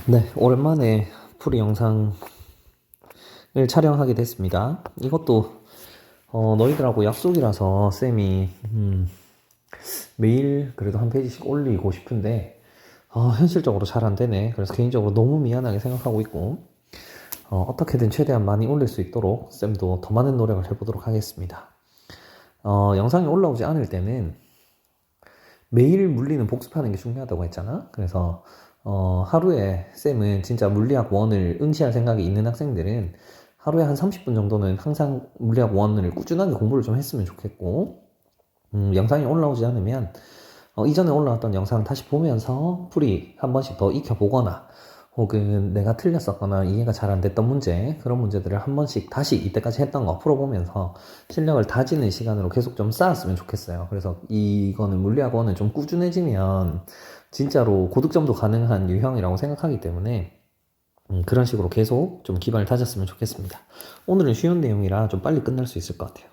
네, 오랜만에 풀이 영상을 촬영하게 됐습니다. 이것도 너희들하고 약속이라서 쌤이 매일 그래도 한 페이지씩 올리고 싶은데 현실적으로 잘 안 되네. 그래서 개인적으로 너무 미안하게 생각하고 있고 어떻게든 최대한 많이 올릴 수 있도록 쌤도 더 많은 노력을 해보도록 하겠습니다. 영상이 올라오지 않을 때는 매일 물리는 복습하는 게 중요하다고 했잖아. 그래서 하루에 쌤은 진짜 물리학 1을 응시할 생각이 있는 학생들은 하루에 한 30분 정도는 항상 물리학 1을 꾸준하게 공부를 좀 했으면 좋겠고, 영상이 올라오지 않으면 이전에 올라왔던 영상 다시 보면서 풀이 한 번씩 더 익혀보거나 혹은 내가 틀렸었거나 이해가 잘 안 됐던 문제, 그런 문제들을 한 번씩 다시 이때까지 했던 거 풀어보면서 실력을 다지는 시간으로 계속 좀 쌓았으면 좋겠어요. 그래서 이거는 물리학원은 좀 꾸준해지면 진짜로 고득점도 가능한 유형이라고 생각하기 때문에 그런 식으로 계속 좀 기반을 다졌으면 좋겠습니다. 오늘은 쉬운 내용이라 좀 빨리 끝날 수 있을 것 같아요.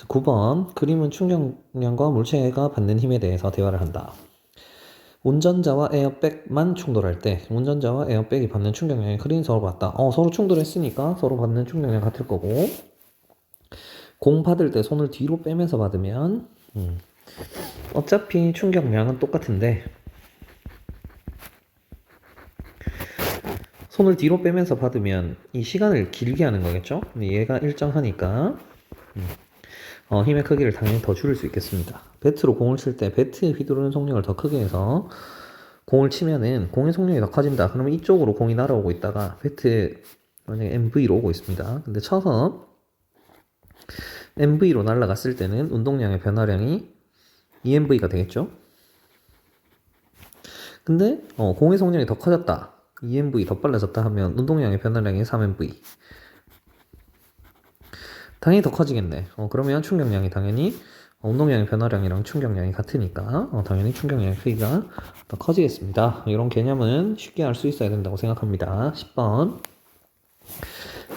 9번, 그림은 충격량과 물체가 받는 힘에 대해서 대화를 한다. 운전자와 에어백만 충돌할 때 운전자와 에어백이 받는 충격량의 그림 서로 같다. 서로 충돌했으니까 서로 받는 충격량 같을 거고, 공 받을 때 손을 뒤로 빼면서 받으면 어차피 충격량은 똑같은데 손을 뒤로 빼면서 받으면 이 시간을 길게 하는 거겠죠? 근데 얘가 일정하니까 힘의 크기를 당연히 더 줄일 수 있겠습니다. 배트로 공을 칠 때 배트 휘두르는 속력을 더 크게 해서 공을 치면은 공의 속력이 더 커진다. 그러면 이쪽으로 공이 날아오고 있다가 배트 만약에 MV로 오고 있습니다. 근데 쳐서 MV로 날아갔을 때는 운동량의 변화량이 EMV가 되겠죠? 근데 공의 속력이 더 커졌다. EMV 더 빨라졌다 하면 운동량의 변화량이 3MV. 당연히 더 커지겠네. 그러면 충격량이 당연히 운동량의 변화량이랑 충격량이 같으니까 당연히 충격량의 크기가 더 커지겠습니다. 이런 개념은 쉽게 알 수 있어야 된다고 생각합니다. 10번,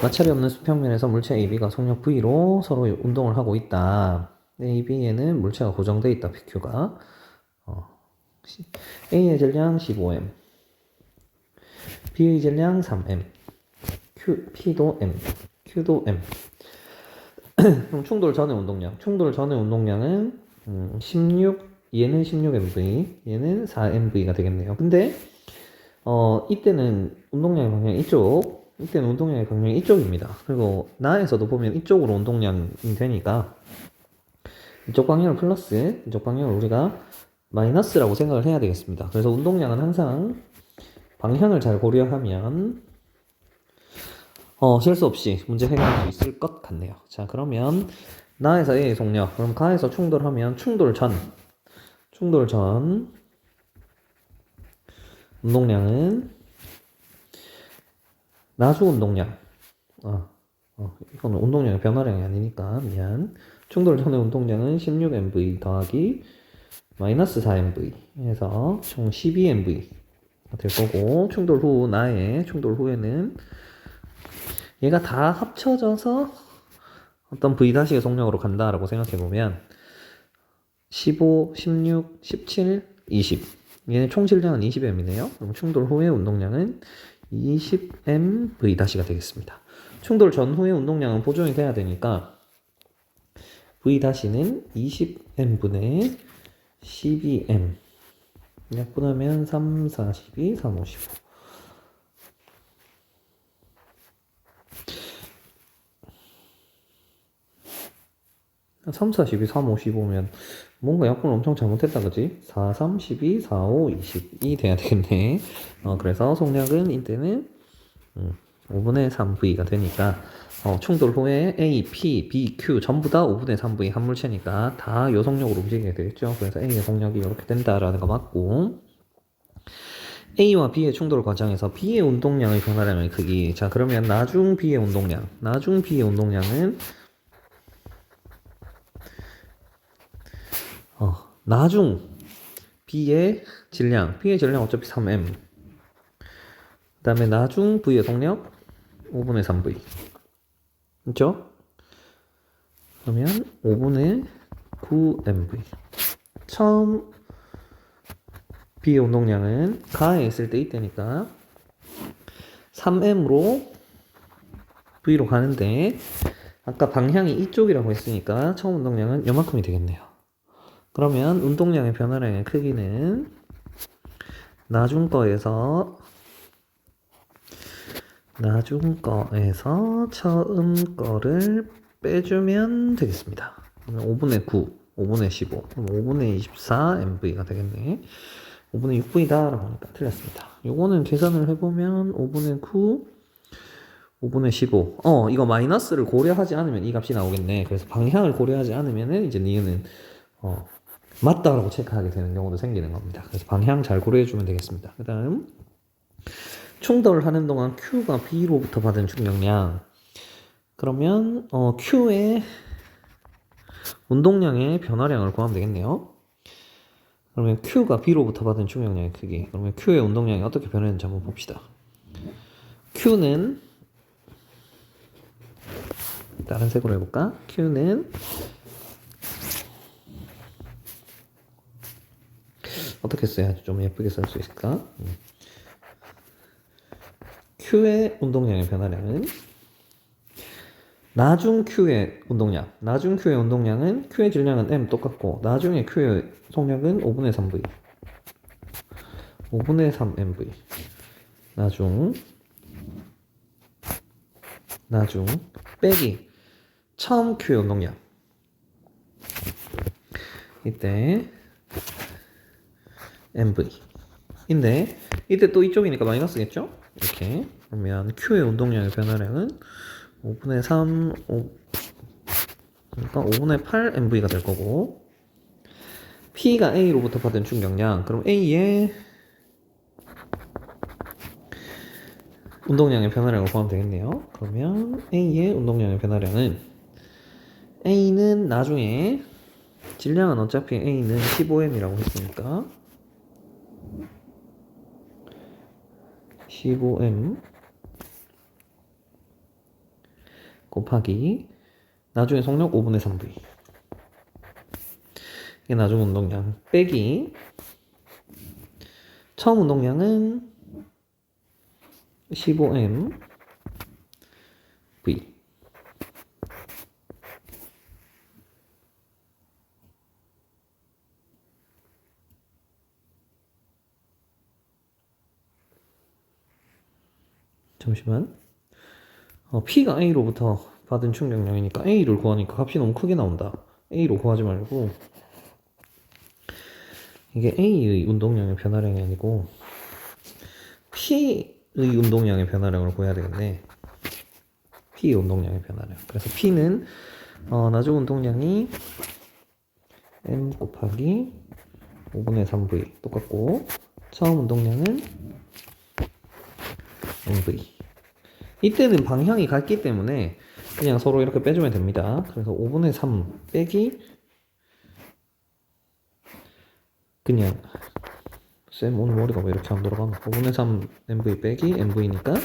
마찰이 없는 수평면에서 물체 AB가 속력 V로 서로 운동을 하고 있다. AB에는 물체가 고정되어 있다. PQ가 A의 질량 15M, B의 질량 3M, P도 M, Q도 M. 그럼 충돌 전의 운동량. 충돌 전의 운동량은 16, 얘는 16MV, 얘는 4MV가 되겠네요. 근데 이때는 운동량의 방향이 이쪽, 이때는 운동량의 방향이 이쪽입니다. 그리고 나에서도 보면 이쪽으로 운동량이 되니까 이쪽 방향을 플러스, 이쪽 방향을 우리가 마이너스라고 생각을 해야 되겠습니다. 그래서 운동량은 항상 방향을 잘 고려하면 실수 없이 문제 해결할 수 있을 것 같네요. 자, 그러면 나에서 A의 속력, 그럼 가에서 충돌하면 충돌 전 운동량은 나주 운동량. 이거는 운동량의 변화량이 아니니까 미안. 충돌 전의 운동량은 16MV 더하기 마이너스 4MV 해서 총 12MV 될 거고, 충돌 후 나의 충돌 후에는 얘가 다 합쳐져서 어떤 V-의 속력으로 간다라고 생각해보면 15, 16, 17, 20 얘는 총 질량은 20M이네요. 그럼 충돌 후의 운동량은 20MV-가 되겠습니다. 충돌 전후의 운동량은 보존이 돼야 되니까 V-는 20M분의 12M 약분하면 3, 4, 12, 3, 5, 15 3, 4, 12, 3, 5, 15면 뭔가 약분을 엄청 잘못했다 그지? 4, 3, 12, 4, 5, 20이 돼야 되겠네. 그래서 속력은 이때는 5분의 3V가 되니까 충돌 후에 A, P, B, Q 전부 다 5분의 3V 한 물체니까 다 요 속력으로 움직이게 되겠죠. 그래서 A의 속력이 이렇게 된다라는 거 맞고, A와 B의 충돌 과정에서 B의 운동량의 변화량의 크기. 자, 그러면 나중 B의 운동량은 나중 B의 질량 어차피 3M. 그 다음에 나중 V의 속력 5분의 3V. 그렇죠? 그러면 5분의 9MV. 처음 B의 운동량은 가에 있을 때 이때니까 3M으로 V로 가는데 아까 방향이 이쪽이라고 했으니까 처음 운동량은 요만큼이 되겠네요. 그러면 운동량의 변화량의 크기는 나중 거에서 처음 거를 빼주면 되겠습니다. 5분의 9, 5분의 15, 그럼 5분의 24 MV가 되겠네. 5분의 6V다 라고 하니까 틀렸습니다. 요거는 계산을 해보면 5분의 9, 5분의 15. 이거 마이너스를 고려하지 않으면 이 값이 나오겠네. 그래서 방향을 고려하지 않으면은 이제 니은은 맞다라고 체크하게 되는 경우도 생기는 겁니다. 그래서 방향 잘 고려해주면 되겠습니다. 그 다음 충돌하는 동안 Q가 B로부터 받은 충격량. 그러면 Q의 운동량의 변화량을 구하면 되겠네요. 그러면 Q가 B로부터 받은 충격량의 크기. 그러면 Q의 운동량이 어떻게 변했는지 한번 봅시다. Q는 다른 색으로 해볼까? Q는 어떻게 써야지 좀 예쁘게 쓸 수 있을까? Q의 운동량의 변화량은 나중 Q의 운동량은 Q의 질량은 M 똑같고 나중에 Q의 속력은 5분의 3V 5분의 3MV 나중 빼기 처음 Q의 운동량 이때 MV 인데 이때 또 이쪽이니까 마이너스겠죠? 이렇게 그러면 Q의 운동량의 변화량은 5분의 3 그러니까 5분의 8 MV가 될 거고 P가 A로부터 받은 충격량 그럼 A의 운동량의 변화량을 구하면 되겠네요. 그러면 A의 운동량의 변화량은 A는 나중에 질량은 어차피 A는 15M이라고 했으니까 15M 곱하기 나중에 속력 5분의 3V 이게 나중 운동량 빼기 처음 운동량은 15M V 잠시만 P가 A로부터 받은 충격량이니까 A를 구하니까 값이 너무 크게 나온다. A로 구하지 말고 이게 A의 운동량의 변화량이 아니고 P의 운동량의 변화량을 구해야 되겠네. P의 운동량의 변화량. 그래서 P는 나중 운동량이 M 곱하기 5분의 3V 똑같고 처음 운동량은 MV 이때는 방향이 같기 때문에 그냥 서로 이렇게 빼주면 됩니다. 그래서 5분의 3 빼기 그냥 쌤 오늘 머리가 왜 이렇게 안 돌아가나 5분의 3 MV 빼기 MV니까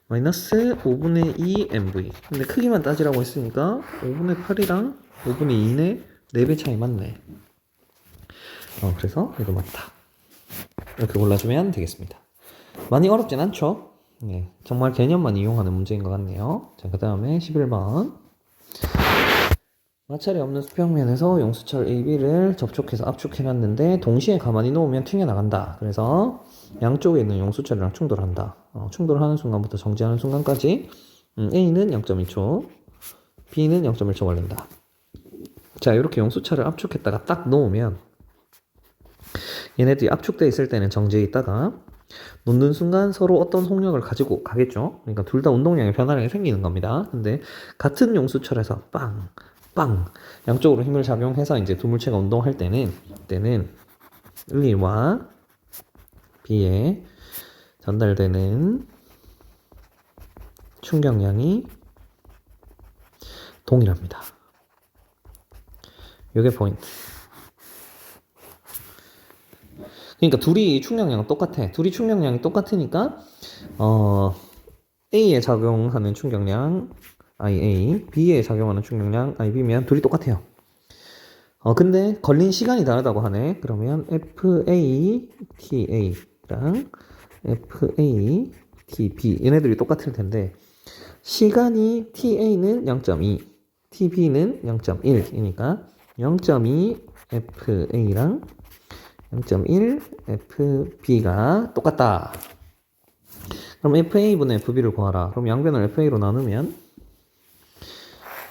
마이너스 5분의 2 MV 근데 크기만 따지라고 했으니까 5분의 8이랑 5분의 2네 4배 차이 맞네. 그래서 이거 맞다. 이렇게 골라주면 되겠습니다. 많이 어렵진 않죠? 네, 정말 개념만 이용하는 문제인 것 같네요. 자, 그 다음에 11번. 마찰이 없는 수평면에서 용수철 AB를 접촉해서 압축해놨는데 동시에 가만히 놓으면 튕겨나간다. 그래서 양쪽에 있는 용수철이랑 충돌한다. 충돌하는 순간부터 정지하는 순간까지 A는 0.2초, B는 0.1초 걸린다. 자, 이렇게 용수철을 압축했다가 딱 놓으면 얘네들이 압축되어 있을 때는 정지해 있다가 놓는 순간 서로 어떤 속력을 가지고 가겠죠. 그러니까 둘 다 운동량의 변화량이 생기는 겁니다. 근데 같은 용수철에서 빵, 빵 양쪽으로 힘을 작용해서 이제 두 물체가 운동할 때는 1와 B에 전달되는 충격량이 동일합니다. 이게 포인트. 그러니까 둘이 충격량은 똑같아. 둘이 충격량이 똑같으니까 A에 작용하는 충격량 IA, B에 작용하는 충격량 IB면 둘이 똑같아요. 근데 걸린 시간이 다르다고 하네. 그러면 FATA랑 FAB가 TB 얘네들이 똑같을 텐데 시간이 TA는 0.2, TB는 0.1이니까 0.2 FA랑 0.1 FB가 똑같다. 그럼 FA분의 FB를 구하라. 그럼 양변을 FA로 나누면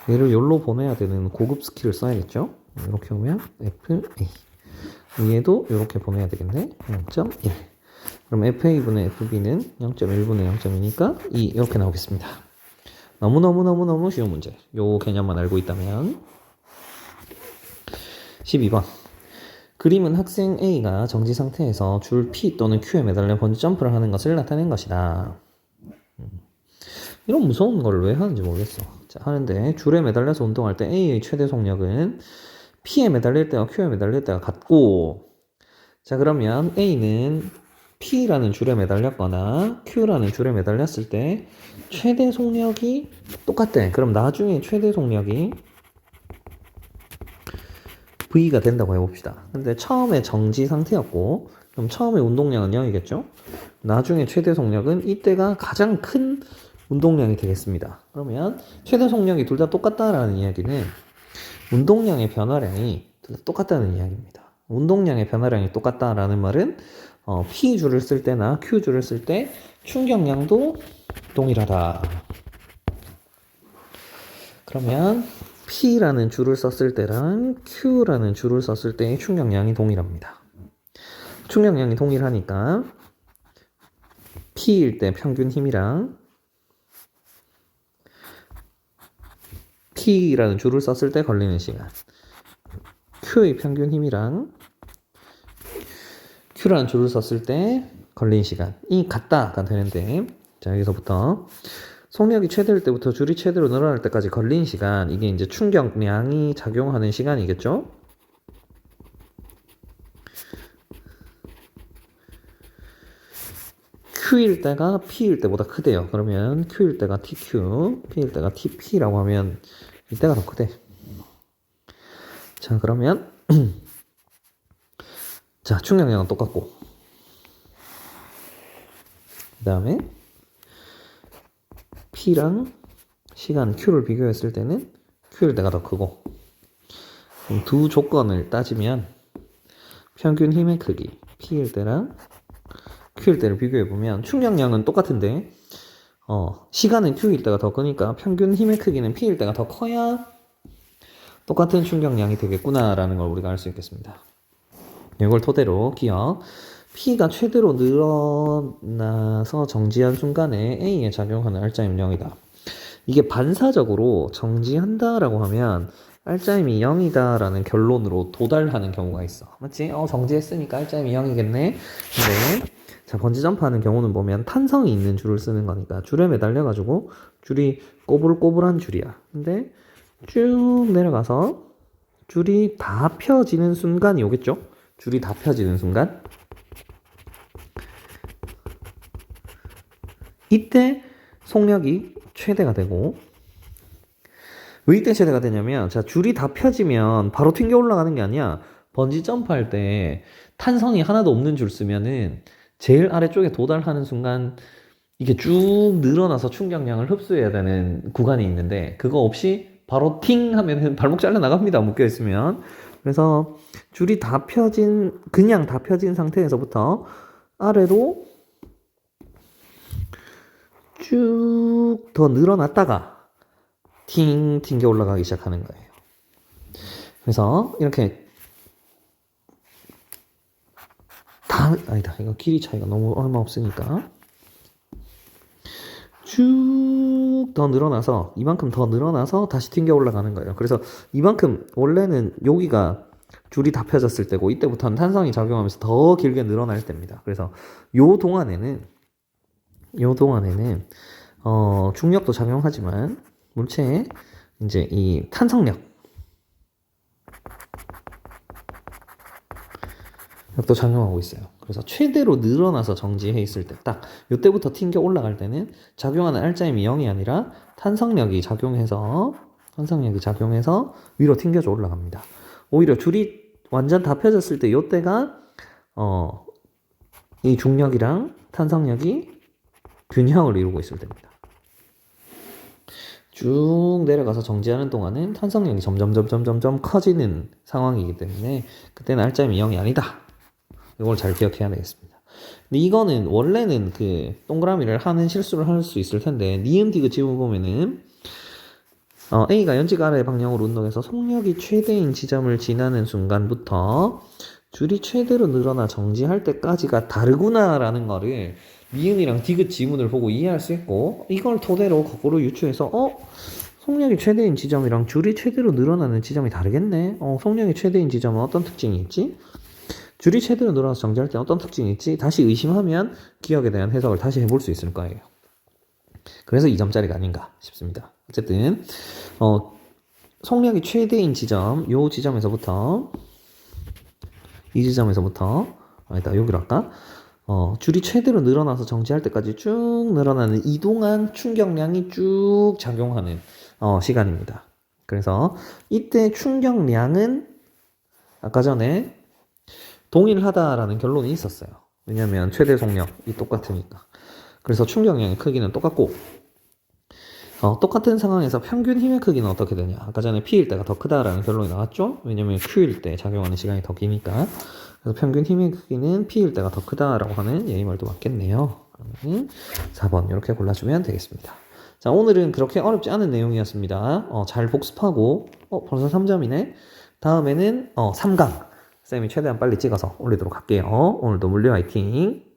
얘를 여기로 보내야 되는 고급 스킬을 써야겠죠? 이렇게 오면 FA. 얘도 이렇게 보내야 되겠네. 0.1. 그럼 FA분의 FB는 0.1분의 0.2니까 2 이렇게 나오겠습니다. 너무너무너무너무 쉬운 문제. 요 개념만 알고 있다면. 12번. 그림은 학생 A가 정지 상태에서 줄 P 또는 Q에 매달려 번지 점프를 하는 것을 나타낸 것이다. 이런 무서운 걸 왜 하는지 모르겠어. 자, 하는데 줄에 매달려서 운동할 때 A의 최대 속력은 P에 매달릴 때와 Q에 매달릴 때가 같고, 자, 그러면 A는 P라는 줄에 매달렸거나 Q라는 줄에 매달렸을 때 최대 속력이 똑같대. 그럼 나중에 최대 속력이 V가 된다고 해봅시다. 근데 처음에 정지 상태였고, 그럼 처음에 운동량은 0이겠죠? 나중에 최대 속력은 이때가 가장 큰 운동량이 되겠습니다. 그러면 최대 속력이 둘 다 똑같다라는 이야기는 운동량의 변화량이 둘 다 똑같다는 이야기입니다. 운동량의 변화량이 똑같다라는 말은 P줄을 쓸 때나 Q줄을 쓸 때 충격량도 동일하다. 그러면 P라는 줄을 썼을 때랑 Q라는 줄을 썼을 때의 충격량이 동일합니다. 충격량이 동일하니까 P일 때 평균 힘이랑 P라는 줄을 썼을 때 걸리는 시간, Q의 평균 힘이랑 Q라는 줄을 썼을 때 걸린 시간이 같다가 되는데, 자, 여기서부터 속력이 최대일 때부터 줄이 최대로 늘어날 때까지 걸린 시간, 이게 이제 충격량이 작용하는 시간이겠죠? Q일 때가 P일 때보다 크대요. 그러면 Q일 때가 TQ, P일 때가 TP라고 하면 이때가 더 크대. 자, 그러면 자, 충격량은 똑같고, 그 다음에 P랑 시간 Q를 비교했을 때는 Q일 때가 더 크고, 그럼 두 조건을 따지면 평균 힘의 크기 P일 때랑 Q일 때를 비교해보면 충격량은 똑같은데 시간은 Q일 때가 더 크니까 평균 힘의 크기는 P일 때가 더 커야 똑같은 충격량이 되겠구나 라는 걸 우리가 알 수 있겠습니다. 이걸 토대로 기억, P가 최대로 늘어나서 정지한 순간에 A에 작용하는 R자임 0이다. 이게 반사적으로 정지한다 라고 하면 R자임이 0이다 라는 결론으로 도달하는 경우가 있어. 맞지? 정지했으니까 R자임이 0이겠네. 근데 자, 번지점프하는 경우는 보면 탄성이 있는 줄을 쓰는 거니까 줄에 매달려가지고 줄이 꼬불꼬불한 줄이야. 근데 쭉 내려가서 줄이 다 펴지는 순간이 오겠죠? 줄이 다 펴지는 순간. 이때 속력이 최대가 되고, 왜 이때 최대가 되냐면, 자, 줄이 다 펴지면 바로 튕겨 올라가는 게 아니야. 번지 점프할 때 탄성이 하나도 없는 줄 쓰면은 제일 아래쪽에 도달하는 순간 이게 쭉 늘어나서 충격량을 흡수해야 되는 구간이 있는데, 그거 없이 바로 팅 하면은 발목 잘려 나갑니다. 묶여 있으면. 그래서 줄이 다 펴진, 그냥 다 펴진 상태에서부터 아래로 쭉 더 늘어났다가 튕겨 올라가기 시작하는 거예요. 그래서 이렇게 아니다, 이거 길이 차이가 너무 얼마 없으니까 쭉 더 늘어나서 이만큼 더 늘어나서 다시 튕겨 올라가는 거예요. 그래서 이만큼, 원래는 여기가 줄이 다 펴졌을 때고 이때부터는 탄성이 작용하면서 더 길게 늘어날 때입니다. 그래서 요 동안에는 중력도 작용하지만 물체에 이제 이 탄성력도 작용하고 있어요. 그래서 최대로 늘어나서 정지해 있을 때, 딱 이때부터 튕겨 올라갈 때는 작용하는 R자임이 0이 아니라 탄성력이 작용해서 위로 튕겨져 올라갑니다. 오히려 줄이 완전 다 펴졌을 때 이때가 이 중력이랑 탄성력이 균형을 이루고 있을 때입니다. 쭉 내려가서 정지하는 동안은 탄성력이 점점 커지는 상황이기 때문에 그때는 알짜임이 0이 아니다. 이걸 잘 기억해야 되겠습니다. 근데 이거는 원래는 그 동그라미를 하는 실수를 할 수 있을 텐데 니은 디귿 지문 보면은 A가 연직 아래 방향으로 운동해서 속력이 최대인 지점을 지나는 순간부터 줄이 최대로 늘어나 정지할 때까지가 다르구나라는 거를 미음이랑 디귿 지문을 보고 이해할 수 있고 이걸 토대로 거꾸로 유추해서 속력이 최대인 지점이랑 줄이 최대로 늘어나는 지점이 다르겠네. 속력이 최대인 지점은 어떤 특징이 있지? 줄이 최대로 늘어나서 정지할 때 어떤 특징이 있지? 다시 의심하면 기억에 대한 해석을 다시 해볼 수 있을 거예요. 그래서 2점짜리가 아닌가 싶습니다. 어쨌든 속력이 최대인 지점 요 지점에서부터 이 지점에서부터 아니다 여기로 할까? 줄이 최대로 늘어나서 정지할 때까지 쭉 늘어나는 이동한 충격량이 쭉 작용하는 시간입니다. 그래서 이때 충격량은 아까 전에 동일하다라는 결론이 있었어요. 왜냐면 최대 속력이 똑같으니까. 그래서 충격량의 크기는 똑같고 똑같은 상황에서 평균 힘의 크기는 어떻게 되냐? 아까 전에 P일 때가 더 크다라는 결론이 나왔죠? 왜냐면 Q일 때 작용하는 시간이 더 기니까. 그래서 평균 힘의 크기는 P일 때가 더 크다라고 하는 예의말도 맞겠네요. 그러면 4번 이렇게 골라주면 되겠습니다. 자, 오늘은 그렇게 어렵지 않은 내용이었습니다. 잘 복습하고 벌써 3점이네. 다음에는 3강 쌤이 최대한 빨리 찍어서 올리도록 할게요. 오늘도 물리 화이팅!